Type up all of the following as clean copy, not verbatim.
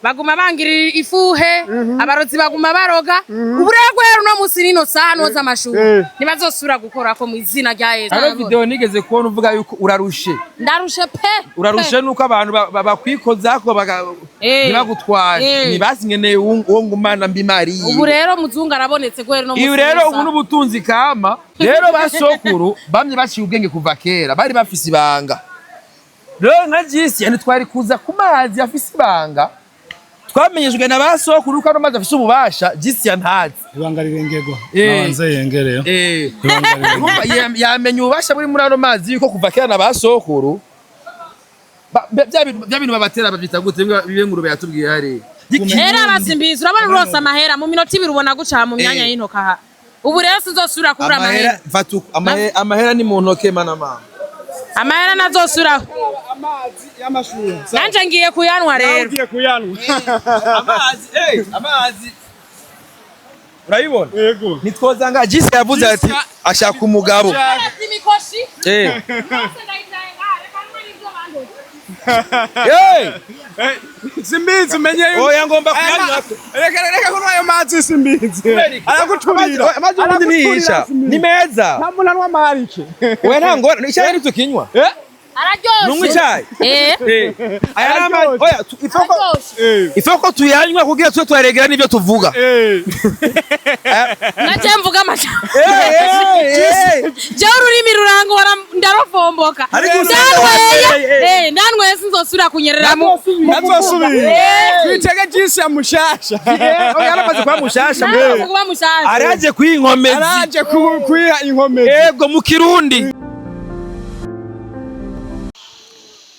baguma bangirira ifuhe abarozi baguma baroga uburego rero no musi nino saha noza amashuri nibazosura gukora ko mu izina rya Yesu. Aro video nigeze kubona uvuga yuko urarushe. Ndarushe pe. Urarushe nuko abantu bakwikoza ko ntibagutware ntibazingeneye uwo ngumana mbimari. Ubu rero muzungu arabonetse gwere no musi. Ibi rero ubu n'ubutunzi kama rero basokuru bamye baciye ubwenge kuva kera bari bafise ibanga. Rero nka jisi yani twari kuza Kumazi afise ibanga. Twamenyejwe na basokuru ko amazi afise ububasha jisi yantazi. Ibanga rirengerwa. Nabanze yengereyo. Yamenye ububasha buri muri ano mazi yuko kuva kera na basokuru. Bya bintu babatera bavyita gute bibe ngurube yatubwiye hari. Hera basimbiza urabona rose amahera mu minota 2 ubona guca mu myanya y'intoka ha. Ubu rero sizosura kubura amahera. Amahera ni mu ntoke mana mama. Amahera nazosura amazi y'amashuri. Nanje ngiye kuyanwa rero. Ngiye kuyanwa. Amazi. Urayibona? Yego. Nitwozanga jisi yavuze ati ashaka umugabo. Imikoshi. Simbizi menye yuko. Oya ngomba kuyanywa. Reka kuno ayo mazi simbizi. Araguturira. Amazi ubundi nihisha. Ni meza. Ntamunanwa amarike. Oya ntango icyayi nitukinywa. Araryoshe. Numwe icyayi. Aya nama oya ifoko tuyanywa kugira twe twaregera nivyo tuvuga. Naje mvuga amasha. Je ururimi rurango ndarofomboka. Ndanwe sinzosura kunyerera mu. Nazosubira. Twitege jisi ya mushasha. Oya aramaze kwa mushasha. Kuba mushasha. Araje kwinkomezi. Araje kwiha inkomezi. Yego mu Kirundi.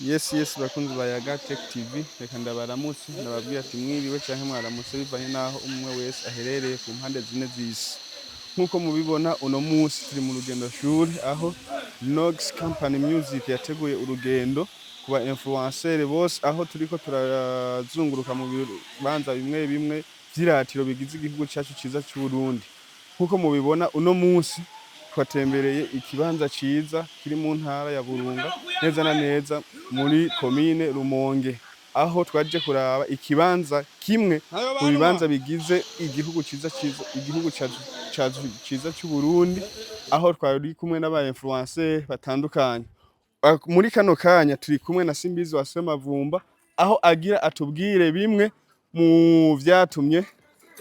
Yes bakunzi ba YAGA TECH TV reka ndabaramutse ndababwira ati mwiriwe canke mwaramutse bivanye naho umwe wese aherereye ku mpande zine z'isi. Nkuko mubibona uno munsi turi mu rugendo shuri aho Linox company music yateguye urugendo kuba influenceurs bose aho turiko turazunguruka mu bibanza bimwe vyiratiro bigize igihugu cyacu ciza cy'u Burundi. Nkuko mubibona uno munsi twatembereye ikibanza ciza kiri mu ntara ya Burunga neza na neza muri commune Rumonge aho twaje kuraba ikibanza kimwe mu bibanza bigize igihugu ciza cy'u Burundi aho twari kumwe n'aba influenceurs batandukanye. Muri kano kanya turi kumwe na Simbizi wa Semavumba aho agira atubwire bimwe mu vyatumye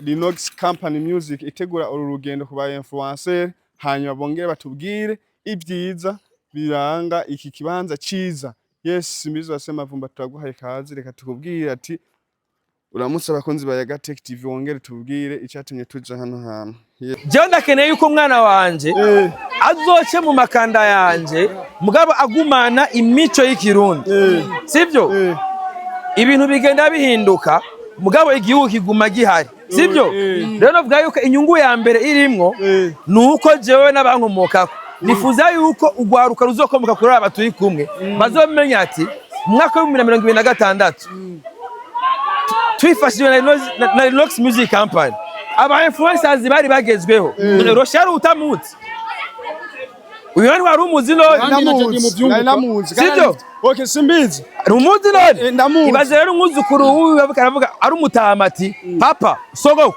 Linox company music itegura uru rugendo kuba influenceurs hanyuma bongere batubwire ibyiza biranga iki kibanza ciza. Yes Simbizi wa Semavumba turaguhaye kazi reka tukubwire ati uramutse abakunzi ba YAGA TECH TV wongere tubwire icyatumye tuja hano hantu. Je ndakeneye yuko umwana wanje azoce mu makanda yanje mugabo agumana imico y'ikirundi. Sivyo? Ibintu bigenda bihinduka mugabo igihugu kiguma gihari. Sivyo? Rero novuga yuko inyungu ya mbere irimwo nuko jewe n'abankomokako nifuza yuko ugwaruka ruzokomoka kuri aba turi kumwe bazomenya ati mwaka wa 2026 twifashije na Linox music company aba influencers bari bagezweho roshari utamutse uyu wari umuzi namuzi. Sivyo? Okay Simbizi. Rumuzi none. Ibaze rero umwuzukuru wuwe bakavuga ari umutamati papa sogo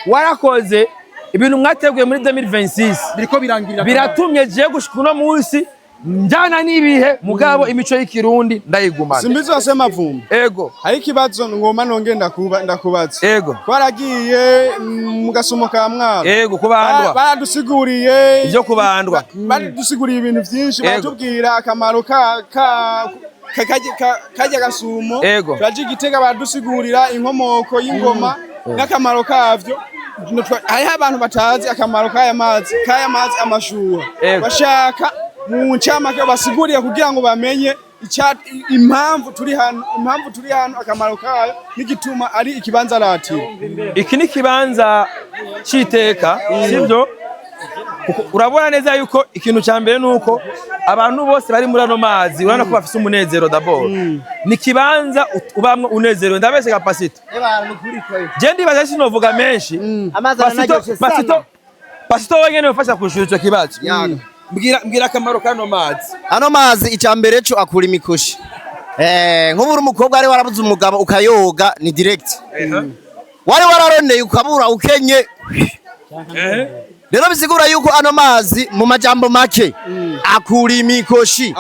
warakoze ibintu mwateguye muri 2026 biriko birangira biratumye je gushika uno munsi njana nibihe mugabo imico y'ikirundi ndayigumana. Simbizi wa Semavumba. Ego. Hari kibazo ngoma nonge ndakubaza. Ego. Twaragiye mugasomoka mwaro. Ego kubandwa. Baradusiguriye ivyo kubandwa. Baradusiguriye ibintu vyinshi batubwira akamaro kajya gasumo. Twaje Gitega baradusigurira inkomoko y'ingoma n'akamaro kavyo. Hariho abantu batazi akamaro k'aya mazi amashuha. Bashaka mu ncamake basiguriye kugira ngo bamenye impamvu turi hano akamaro kayo n'igituma ari ikibanza ratiro. Iki ni kibanza citeka sivyo? Urabona neza yuko ikintu cya mbere nuko abantu bose bari muri ano mazi urana ko bafise umunezero d'abord. Ni kibanza ubamwe unezero ndabeshe capacity. Je ndibaza sinovuga menshi. Pasito wengene ufasha kushura ico kibazo. Mbwira akamaro kano mazi. Ano mazi icambere cyo akura imikoshi. nk'ubura umukobwa ari warabuze umugabo ukayoga ni direct wari wararoneye ukabura ukenye rero bisigura yuko ano mazi mu majambo make akura imikoshi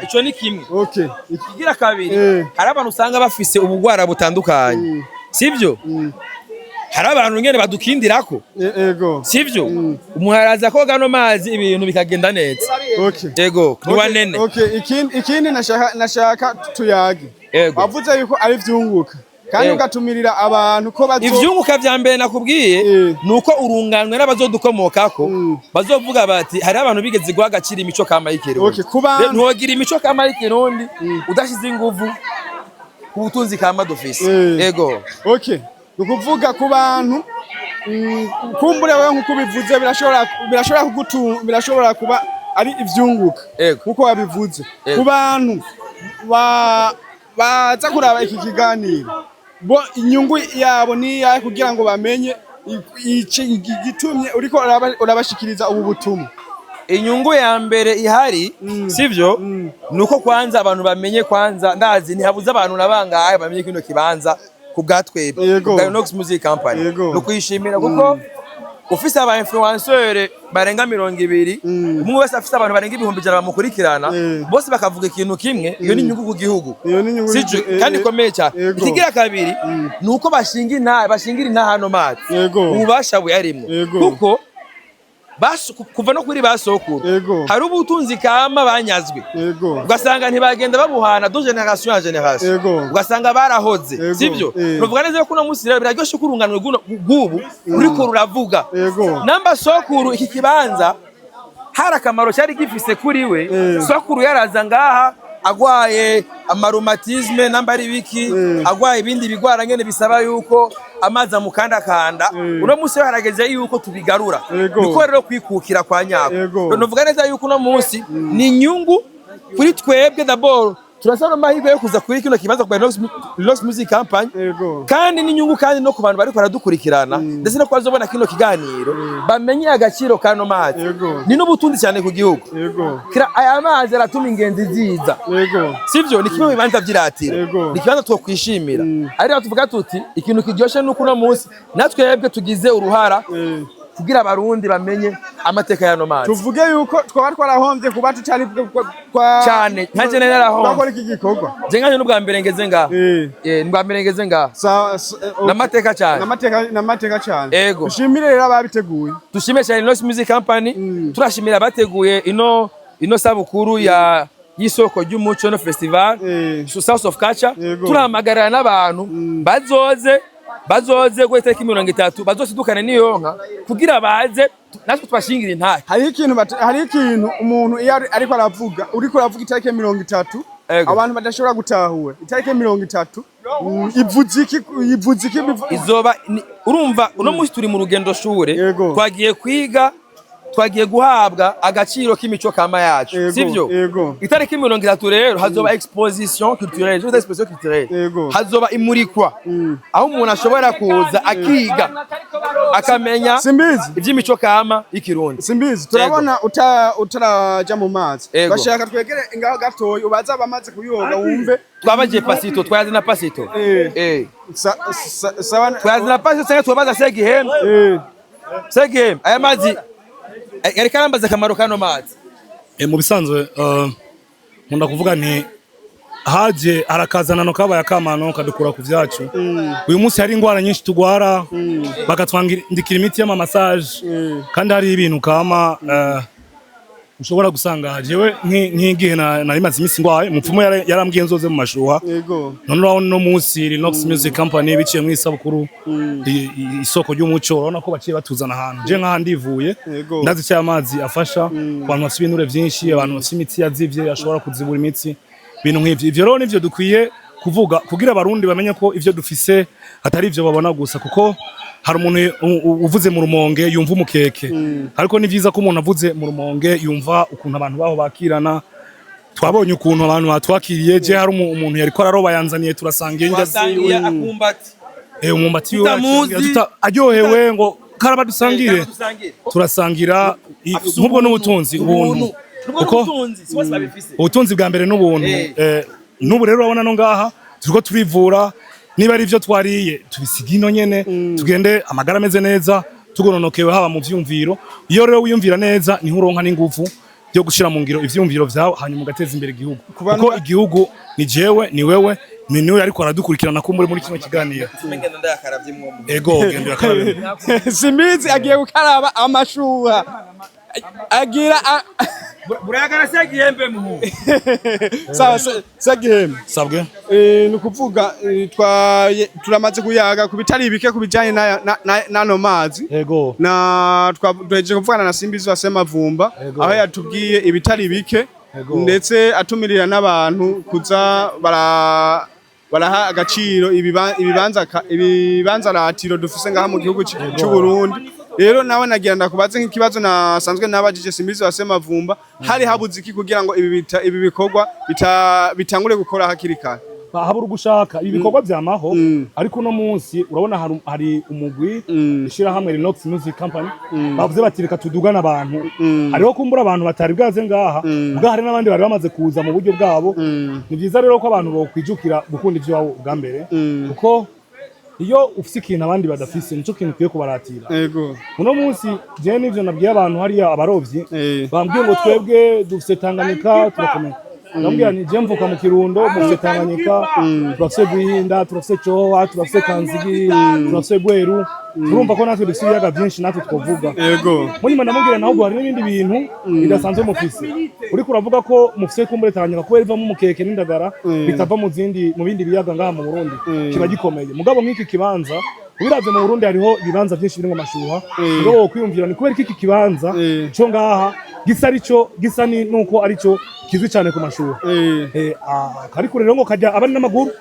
ico ni kimwe ikigira kabiri hari abantu usanga bafise ubugwara butandukanye sivyo hari abantu ngene badukindirako sivyo umuntu araza koga no mazi ibintu bikagenda neza yego niwanene ikindi nashaka tuyage bavuze yuko ari vyunguka kandi ugatumirira abantu ko ivyunguka vya mbere nakubwiye nuko urunganwe n'abazodukomokako bazovuga bati hari abantu bigeze guhagacira imico kama y'ikirundi ntugira imico kama y'ikirundi udashize inguvu ku butunzi kama dufise yego nukuvuga ku bantu kumbure wewe nkuko bivuze birashobora kuba ari ivyunguka kuko wabivuze ku bantu baza kuraba iki kiganiro bo inyungu yabo ni yaye kugira ngo bamenye igitumye uriko urabashikiriza ubu butumwa. Inyungu ya mbere ihari sivyo nuko kwanza abantu bamenye kwanza ndazi ntihabuze abantu nabangaye bamenye kino kibanza kubgatwebe Linox Music Company no kwishimira kuko ufise aba influenceurs barenga 200 umwe wese afise abantu barenga 1,000 bamukurikirana bose bakavuga ikintu kimwe iyo ni inyungu ku gihugu sije kandi komeye cyane ikigira kabiri nuko bashingira inta hano mazi ubasha buyarimwe kuko kuva no kuri basokuru hari ubutunzi kama banyazwe ugasanga ntibagenda babuhana do generation ya generation ugasanga barahoze sivyo novuga neza ko no musi rero biraryoshe kurunganwe gubu uriko ruravuga namba sokuru iki kibanza hari akamaro cyari gifise kuri we sokuru yaraza ngaha agwaye amaromatisme namba ari biki agwaye ibindi bigwara ngene bisaba yuko amaza mukanda uno musi harageze yuko tubigarura niko rero kwikukira kwa nyako novuga neza yuko no musi ni nyungu kuri twebwe d'abord turasaba amahirwe yo kuza kuri kino kibanza kwa Linox Music Company kandi ni nyungu kandi no ku bantu bari baradukurikirana ndetse no kwazobona kino kiganiro bamenye agaciro kano mazi ni n'ubutundi cyane ku gihugu kira aya mazi aratuma ingenzi ziza sivyo ni kimwe bibanza vyiratira ni kibanza twokwishimira ari tuvuga tuti ikintu kiryoshe nuko no munsi natwebwe tugize uruhara kugira abarundi bamenye amateka ya no mazi tuvuge yuko twaba twarahombye kuba tutari cyane nka general aho bakora iki gikorwa jenganye n'ubwa mbere ngeze nga n'ubwa mbere ngeze nga namateka cyane namateka cyane dushimire rero ababiteguye dushimire cyane Linox Music Company turashimira abateguye ino sabukuru ya y'isoko ry'umuco no festival South of Culture turamagarana n'abantu bazoze gweteka 30 bazosidukana niyonka kugira baze natwe twashingira intare hari ikintu umuntu iyo ariko aravuga uriko aravuga itarike 30 abantu badashobora gutahura itarike 30 ivuziki izoba urumva uno musi turi mu rugendo shure twagiye kwiga twagiye guhabwa agaciro k'imico kama yacu sivyo itariki 30 rero hazoba exposition culturelle hazoba imurikwa aho umuntu ashobora kuza akiga akamenya ivy'imico kama y'ikirundi simbizi turabona utaraja mu mazi bashaka twegere ngaho gatoyi ubaza bamaze kuyoga wumve twabaje pasito twayaze na pasito twayaze na pasito cyangwa tubaza segihembe aya mazi yari karambaza akamaro kano mazi mu bisanzwe nkunda kuvuga nti haje arakazanano kabaye akamano kadukura ku vyacu uyu munsi hari ingwara nyinshi tugwara bakatwandikira imiti y'ama massage kandi hari ibintu kama ushobora gusanga jewe nk'igihe nari maze imisi ngwaye mupfumo yarambwiye nzoze mu mashuha none urabona no munsi Linox Music Company biciye mu isabukuru isoko ry'umuco urabona ko baciye batuzana ahantu je nk'aha ndivuye ndazi cya amazi afasha ku bantu bafite ibinure vyinshi abantu bafite imiti yazivye ashobora kuzibura imitsi ibintu nk'ivyo ivyo rero nivyo dukwiye kuvuga kugira abarundi bamenye ko ivyo dufise atari ivyo babona gusa kuko hari umuntu uvuze mu Rumonge yumva umukeke ariko ni vyiza ko umuntu avuze mu Rumonge yumva ukuntu abantu baho bakirana twabonye ukuntu abantu batwakiriye je hari umuntu yariko araroba yanzaniye turasangiye ndaziwe akumbati umumbati aryohewe ngo karaba dusangire turasangira nk'ubwo n'ubutunzi ubuntu kuko ubutunzi bwa mbere n'ubuntu n'ubu rero urabona no ngaha turiko turivura niba ari ivyo twariye tubisiga ino nyene tugende amagara ameze neza tugononokewe haba mu vyumviro iyo rero wiyumvira neza niho uronka n'ingufu yo gushira mu ngiro ivyumviro vyawe hanyuma ugateza imbere igihugu kuko igihugu ni jewe ni wewe ni niwe ariko aradukurikirana ko muri kino kiganiro ngenda ndakaravye mwomo ego genda yakarabye Simbizi agiye gukaraba amashuha agira buragara se gihembe muhu sawa se gihembe sabwe ni kuvuga turamaze kuyaga ku bitari bike ku bijanye n'ano mazi ego na twaje kuvugana na Simbizi wasema vumba aho yatubwiye ibitari bike ndetse atumirira n'abantu kuza baraha agaciro ibibanza ratiro dufise ngaha mu gihugu cy'u Burundi rero nawe nagira ndakubaze nk'ikibazo nasanzwe nabajije Simbizi wasema vumba hari habuze iki kugira ngo ibi bikorwa bitangure gukora hakiri kare habura gushaka ibi bikorwa byamaho ariko no munsi urabona hari umugwi ishira hamwe Linox Music Company bavuze bati reka tudugana abantu hariho kumbura abantu batari bwaze ngaha ubwo hari n'abandi bari bamaze kuza mu buryo bwabo ni byiza rero ko abantu bokwijukira gukunda ivyo wabo bwa mbere kuko iyo ufise ikintu abandi badafise nico kintu kiye kubaratira yego uno munsi je nivyo nabwiye abantu hariya abarovyi bambwiye ngo twebwe dufise Tanganyika turakomeye nambwiye ni je mvuka mu Kirundo mu Tanganyika turafise Guhinda turafise Cohoha turafise Kanzigi turafise Bweru turumva ko natwe dufise ibiyaga vyinshi natwe twovuga yego munyuma ndamubwira naho hari n'ibindi bintu bidasanzwe mufise uriko uravuga ko mufise kumbure Tanganyika ko riva mu mukeke n'indagara bitava mu bindi biyaga ngaha mu Burundi kiba gikomeye mugabo nk'iki kibanza Ubiravye mu Burundi hariho ibibanza byinshi biri mu mashuha ngo kwiyumvira ni kubera iki kibanza cyo ngaha gisa ni nuko arico kizwi cyane ku mashuha kariko rero ngo kajya abari n'amaguru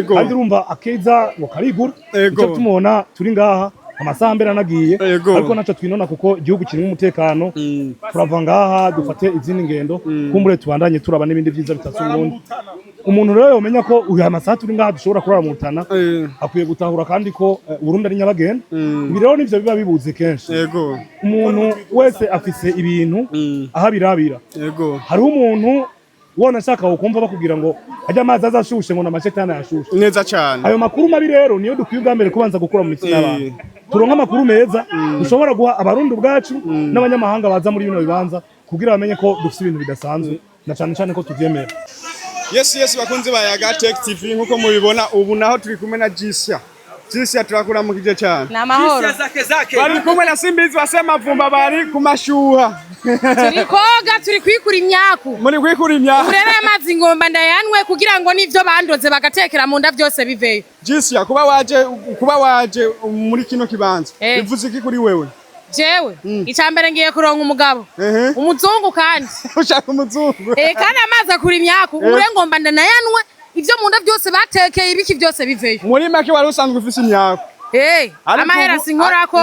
kandi urumva akeza ngo karigura cyo tumubona turi ngaha amasaha mbere anagiye ariko naco twinona kuko igihugu kirimo umutekano turava ngaha dufate izindi ngendo kumbure tubandanye turaba n'ibindi vyiza bitatse Burundi umuntu rero yomenya ko uyu amasaha turi ngaha dushobora kurara mu Rutana akwiye gutahura kandi ko Burundi ari nyabagenda ibi rero nivyo biba bibuze kenshi umuntu wese afise ibintu aha birabira hariho umuntu wona shaka ukumva bakubwira ngo ajya amazi azashushe ngo namashetana yashushe neza cyane ayo makuru mabi rero niyo dukwiye ubwambere kubanza gukura mu mitsina y'abantu turonka amakuru meza dushobora guha abarundi ubwacu n'abanyamahanga baza muri bino bibanza kugira bamenye ko dufite ibintu bidasanzwe na cyane ko tuvyemera Yes bakunzi ba YAGA TECH TV nkuko mubibona ubu naho turi kumwe na Jisia turakura mu kije cyane namahoro bari kumwe na Simbizi wasema vumba bari ku mashuha turikoga turi kwikura imyaku muri kwikura imyaku urere amazi ngomba ndayanwe kugira ngo nivyo bandoze bagatekera mu nda byose biveyo Jisia kuba waje muri kino kibanza bivuze iki kuri wewe jewe icambere ngiye kuronka umugabo umuzungu kandi ushaka umuzungu kandi amazi akura imyaku ure ngomba ndanayanwe ivyo mu nda byose batekeye ibiki byose biveyo muri make wari usanzwe ufise imyaku amahera sinkorako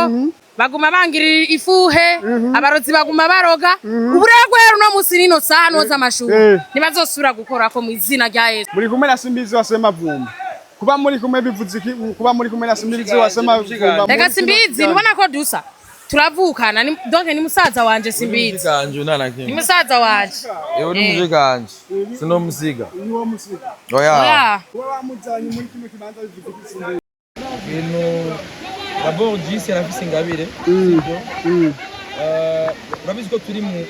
baguma bangirira ifuhe abarozi baguma baroga uburegwero no musi nino saha noza amashuha nibazosura gukora ko mu izina rya Yesu muri kumwe na Simbizi wasema vumba kuba muri kumwe bivuze iki kuba muri kumwe na Simbizi wasema vumba reka Simbizi nibona ko dusa turavukana donc ni musaza wanje Simbizi ni musaza wanje yewe ni muziganje sino musiga niwo musiga oya wamuzanye muri kino kibanza bivuze iki Simbizi ibintu d'abord Jisi arafise ingabire urabizi ko turi mu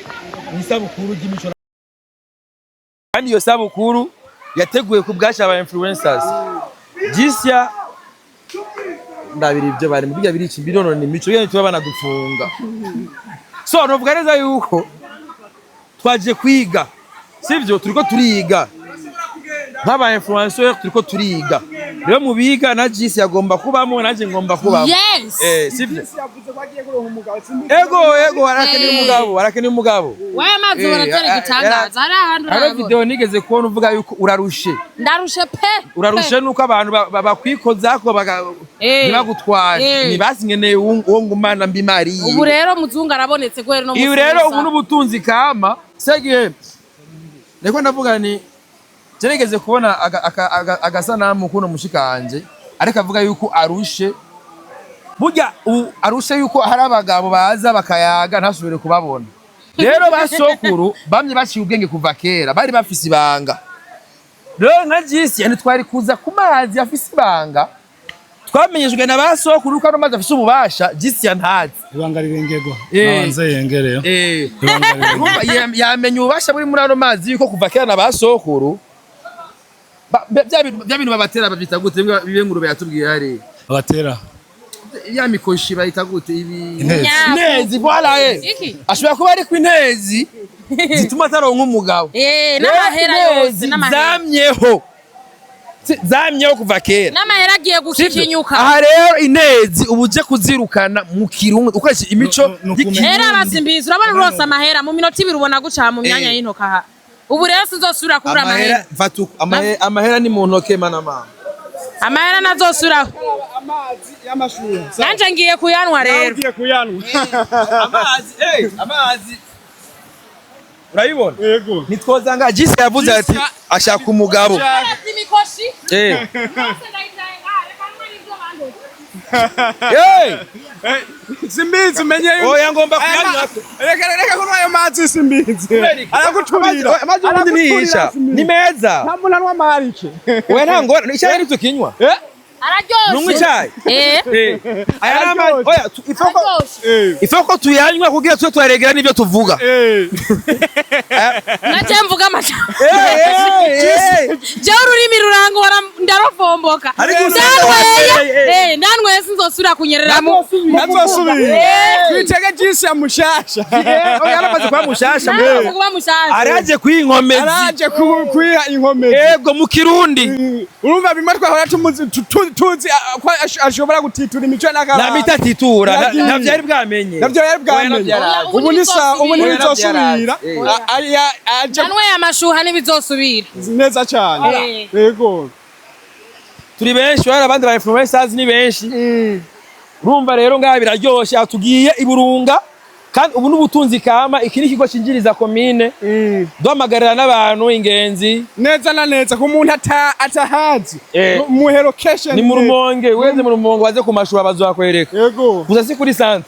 isabukuru ry'imico kandi iyo sabukuru yateguye ku bwacu aba influenceurs Jisi ndabiri ibyo bari mu bijya biri ikimbirono ni imico yene tuba banadufunga so novuga neza yuko twaje kwiga sivyo turiko turiga nk'aba influenceurs turiko turiga rero mu biga na Jisi yagomba kubamo naje ngomba kubamo sivyo ego arakeni umugabo waye amazi baratera igitangaza ari ahantu hari video nigeze kubona uvuga yuko urarushe ndarushe pe urarushe nuko abantu bakwikozako ntibagutware nibasingeneye uwo ngumana mbimari ubu rero muzungu arabonetse gwero no musi rero ubu n'ubutunzi kama segiye ndeko ndavuga ni Jenegeze kubona agasanamu kuno mushikanje ariko avuga yuko arushe burya arushe yuko hari abagabo baza bakayaga ntasubire kubabona rero basokuru bamye baciye ubwenge kuva kera bari bafise ibanga rero nka Jisi yani twari kuza Kumazi afise ibanga twamenyejwe na basokuru ko ari mazi afise ububasha Jisi ntazi ibanga rirengerwa nabanze yengereyo yamenye ububasha buri muri ano mazi yuko kuva kera na basokuru bya bintu babatera babyita gute bibe ngurube yatubwiye hari abatera ya mikoshi bayita gute ibi inezi voilà ashobora kuba ari kw'inezi zituma ataronka umugabo n'amahera yose zamyeho kuva kera n'amahera agiye gushikinyuka aha rero inezi ubuje kuzirukana mu kirundi ukoresha imico y'ikihera basimbiza urabona rose amahera mu minota 2 ubona guca mu myanya y'intoka aha ubu rero sizosubira kubura amahera amahera ni mu ntoke mana mama amahera nazosubira amazi y'amashuri nanje ngiye kuyanwa rero ngiye kuyanwa amazi urayibona yego nitwoza nga Jisi yavuze ati ashaka umugabo imikoshi simbizi umenye oya ngomba kuyanywa reka kunywa ayo mazi simbizi araguturira amazi ubundi nihisha ni meza nta muntu anywa amarike we nta ngora icyayi ntitukinywa araryoshe nunywa icyayi aya ni amazi oya ifoko tuyanywa kugira tube twaregera n'ibyo tuvuga naje mvuga amajambo je ururimi rurango ndarofomboka ndanwe sinzosubira kunyerera mu twitege Jisi ya mushasha oya yaramaze kuba mushasha araje kwinkomezi araje kwiha inkomezi yego mu kirundi urumva bimwe twahora tuzi ko ashobora gutitura imico n'akabanga na mitatitura navyo yari bwamenye ubu ni bizosubira nanwe amashuha n'ibizosubira neza cyane yego turi benshi hari abandi ba influenceurs ni benshi urumva rero ngaha biraryoshe atugiye iburunga kandi ubu n'ubutunzi kama iki ni kigo cinjiriza commune duhamagarira n'abantu ingenzi neza na neza ku muntu atahazi muhe location ni mu Rumonge weze mu Rumonge waze ku mashuri bazakwereka yego kuza si kuri centre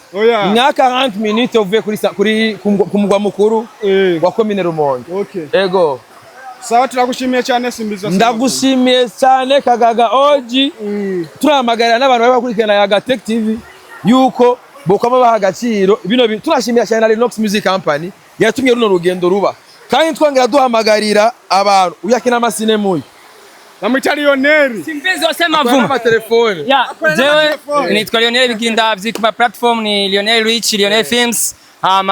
mwaka 40 minutes uvuye kuri ku mugwa mukuru wa commune Rumonge yego sawa turagushimiye cyane simbizo ndagushimiye cyane kagaga oji turahamagarira n'abantu bari bakurikirana YAGA TECH TV yuko bokama baha agaciro bino turashimira cyane na Linox Music Company yatumye runo rugendo ruba kandi twongera duhamagarira abantu uyakina amasine muyi namwita Lionel simbizi wasema vuma ama telefone jewe nitwa Lionel bigindavyi ku platform ni Lionel Rich Lionel Films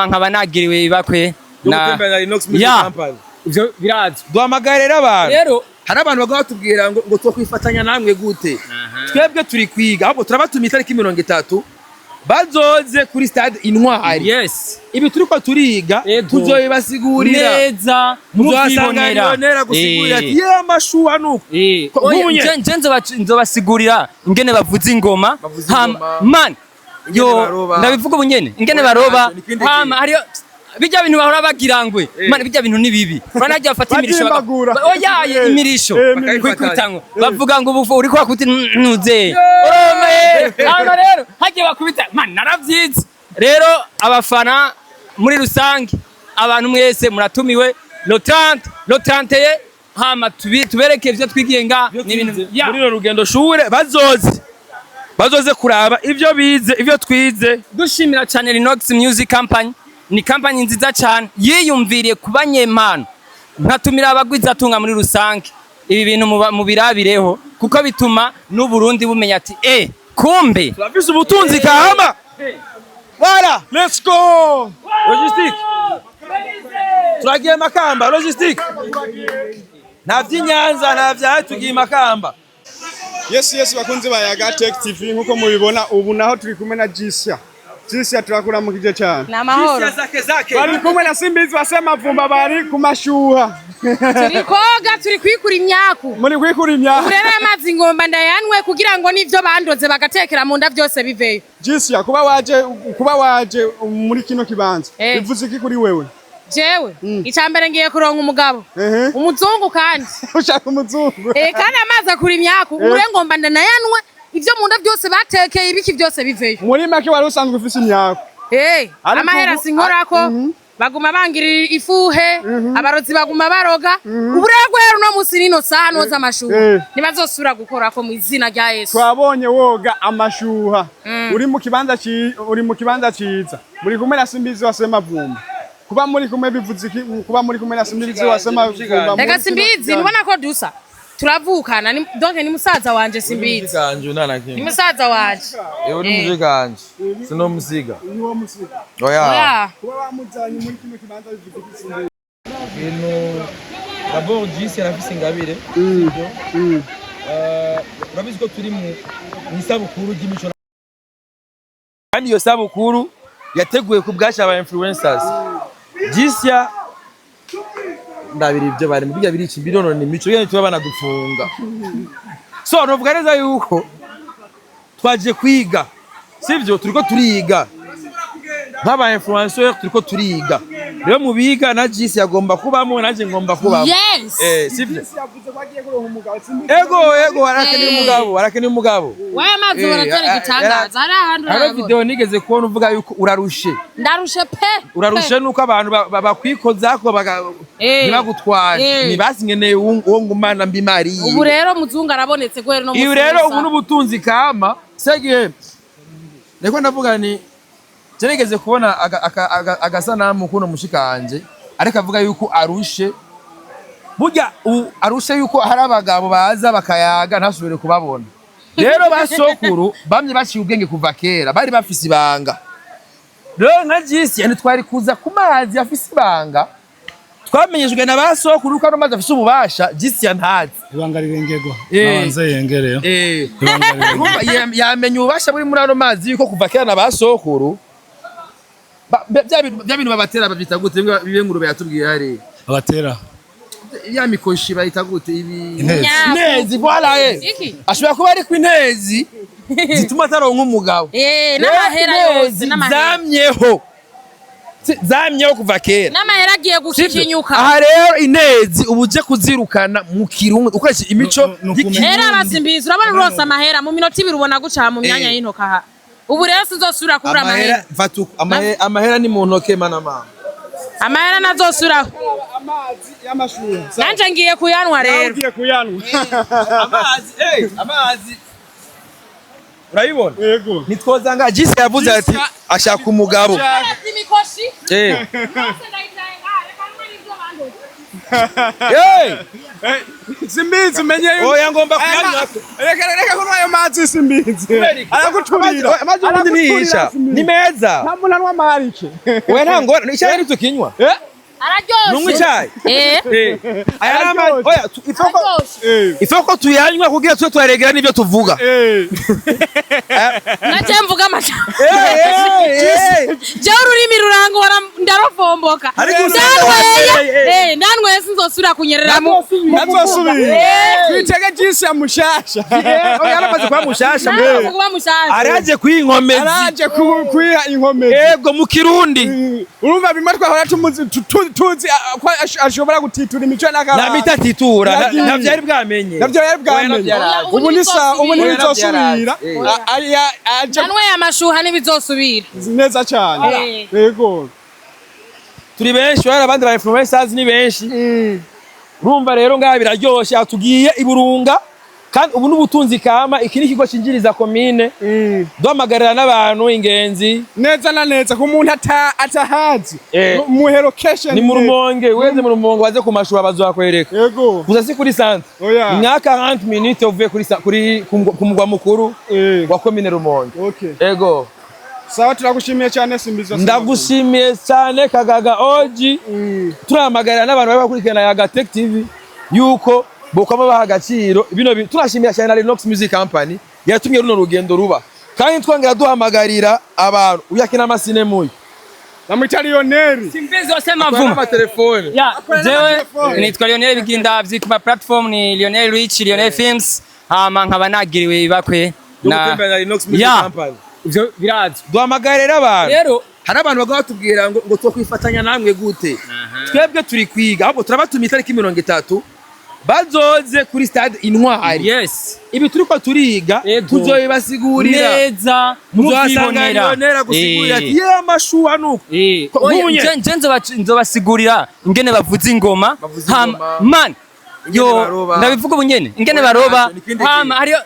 nkaba nagiriwe ibakwe na Linox Music Company ivyo birazi duhamagarira abantu rero hari abantu bagwa batubwira ngo twokwifatanya namwe gute twebwe turi kwiga ahubwo turabatumye itariki 30 bazoze kuri stade Intwari ibi turiko turiga tuzobibasigurira neza muzasanga gusigurira ati amashuha nuko nje nzobasigurira ingene bavuza ingoma man yo ndabivuga ubunyene ingene baroba hariyo bijya bintu bahora bagirangwe man bijya bintu ni bibi banajya bafata imirisho oya imirisho kwikutango bavuga ngo ubu uri kwa kuti ntuze hano rero hagiye bakubita man naravyize rero abafana muri rusange abantu mwese muratumiwe lo 30 ye hama tubereke ivyo twigenga n'ibintu muri rugendo shure bazoze kuraba ivyo bize ivyo twize dushimira cyane Linox Music Company ni company nziza cyane yiyumviriye kubanyempano nkatumira abagwiza tunga muri rusange ibi bintu mu birabireho kuko bituma n'Uburundi bumenya ati kumbe turafise ubutunzi kahama voilà let's go logistique turagiye Makamba logistique nta vy'Inyanza nta vya tugiye Makamba yes bakunze ba YAGA TECH TV nkuko mubibona ubu naho turi kumwe na Jisi turakura mu kije cyane namahoro bari kumwe na simbizi wasema vumba bari ku mashuha turi kwikura imyaku muri kwikura imyaku urera amazi ngomba ndayanwe kugira ngo nivyo bandoze bagatekera mu nda byose biveyo Jisi kuba waje muri kino kibanza bivuze iki kuri wewe jewe icambere ngiye kuronka umugabo umuzungu kandi ushaka umuzungu kandi amazi akura imyaku ure ngomba ndanayanwe ivyo mu nda byose batekeye ibiki byose biveyo muri make wari usanzwe ufise imyaku amahera sinkorako baguma bangirira ifuhe abarozi baguma baroga uburegwero no musi nino saha noza amashuha ntibazosubira gukora ko mu izina rya Yesu. Twabonye woga amashuha uri mu kibanza ciza muri kumwe na Simbizi wasema vumba kuba muri kumwe bivuze iki kuba muri kumwe na Simbizi wasema vumba reka Simbizi nibona ko dusa turavukana donc ni musaza wanje Simbizi ni musaza wanje ewe ni muziganje sino musiga niwo musiga oya kuba bamuzanye muri kimwe kibanza bivuze iki Simbizi ibintu d'abord Jisi arafise ingabire urabizi ko turi mu isabukuru ry'imico kandi iyo sabukuru yateguwe ku bwasha aba influenceurs Jisi ndabiri ibyo bari mu bijya biri ikimbirono ni imico yene tuba banadufunga so novuga neza yuko twaje kwiga sivyo turiko turiga nk'aba influenceurs turiko turiga rero mu biga na Jisi yagomba kubamo naje ngomba kubamo sivyo ego arakeni umugabo waye amazi baratari gitangaza ari ahantu hari video nigeze kubona uvuga yuko urarushe ndarushe pe urarushe nuko abantu bakwikozako ntibagutware nibasingeneye uwo ngumana mbimari ubu rero muzungu arabonetse gwero no musi rero ubu n'ubutunzi kama sege neko ndavuga ni Jenegeze kubona agasanamu kuno mushikanje ariko avuga yuko arushe burya arushe yuko hari abagabo baza bakayaga ntasubire kubabona rero basokuru bamye baciye ubwenge kuva kera bari bafise ibanga rero nka Jisi yani twari kuza Kumazi afise ibanga twamenyejwe na basokuru ko amazi afise ububasha Jisi ntazi ibanga rirengegwa nabanze yengereyo yamenye ububasha buri muri ano mazi yuko kuva kera na basokuru bya bintu babatera babyita gute bibe ngurube yatubwiye hari abatera ya mikoshi bayita gute ibi inezi voilà ashobora kuba ari kwinezi zituma taronka umugabo n'amahera yose zamyeho kuva kera n'amahera agiye gushikinyuka aha rero inezi ubuje kuzirukana mu kirundi ukoresha imico y'ikera abasimbizi urabona rose amahera mu minota 2 ubona guca mu myanya y'intoka ha ubu rero sizosubira kubura amahera ni mu ntoke mana mama amahera nazosubira amazi y'amashuha nanje ngiye kuyanwa rero ngiye kuyanwa amazi urayibona yego nitwozanga Jisi yavuze ati ashaka umugabo imikoshi Simbizi menye oya ngomba kuyanywa reka kuno ayo mazi Simbizi araguturira amazi ubundi nihisha ni meza nta muntu anwa marike we ntango icyayi nitukinywa araryoshe numwe icyayi aya nama oya ifoko tuyanywa kugira twe twaregera nibyo tuvuga naje mvuga amacha je ururimi rurango ndarofomboka ndanwe sinzosubira kunyerera mu nazosubira twitege Jisi ya mushasha oya aramaze kwa mushasha araje kwinkomezi araje kwiha inkomezi yego mu kirundi urumva bimwe twahora tuzi ko ashobora gutitura imico n'akara na mitatitura navyo yari bwamenye ubu ni bizosubira nanwe amashuha n'ibizosubira neza cyane yego turi benshi hari abandi ba influenceurs ni benshi urumva rero ngaha biraryoshe atugiye iburunga kandi ubu n'ubutunzi kama iki ni kigo cinjiriza commune duhamagarira n'abantu ingenzi neza na neza ku muntu atahazi mu location ni mu Rumonge weze mu Rumonge waze ku mashuri bazakwereka yego kuza si kuri centre imyaka 40 minutes uvuye kuri ku mugwa mukuru wa commune Rumonge yego sawa turagushimiye cyane Simbizi ndagushimiye cyane Kagaga Oji turahamagarira n'abantu bari bakurikirana YAGA TECH TV yuko bokama baha agaciro bino turashimira cyane na Linox Music Company yatumye runo rugendo ruba kandi twongera duhamagarira abantu uyakina amasine muyi namwita Lionel Simbizi wasema vuma ama telefone jewe nitwa Lionel Bigindavyi kuma platform ni Lionel Rich Lionel Films nkaba nagiriwe ibakwe na Linox Music Company ivyo birazi duhamagarira abantu rero hari abantu bagwa batubwira ngo twokwifatanya namwe gute twebwe turi kwiga ahubwo turabatumye itariki 30 bazoze kuri stade Intwari. Yes. Ibi turiko turiga tuzobibasigurira neza muzasanga Lionera gusigurira ati ye amashuha nuko. Je nzobasigurira ingene bavuza ingoma. Man yo ndabivuga ubunyene ingene baroba hama hariyo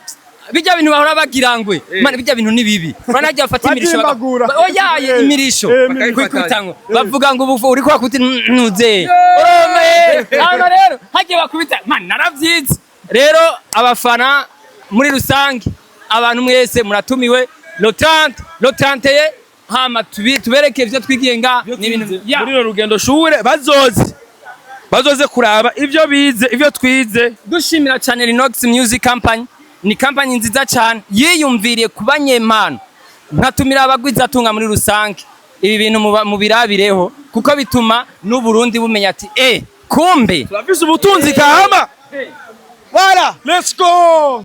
bijya bintu bahora bagirangwe man bijya bintu ni bibi banajya bafata imirisho oyaye imirisho kwikwitango bavuga ngo ubu uri kwa kuti ntuze hano rero hagiye bakubita man naravyize rero abafana muri rusange abantu mwese muratumiwe lo 30 ye hama tubereke ivyo twigenga n'ibintu muri rugendo shure bazoze kuraba ivyo bize ivyo twize. Dushimira cyane Linox Music Company, ni company nziza cyane yiyumviriye kubanyempano nkatumira abagwiza tunga muri rusange ibi bintu mu birabireho kuko bituma n'Uburundi bumenya ati kumbe turafise ubutunzi kahama. Voilà, let's go.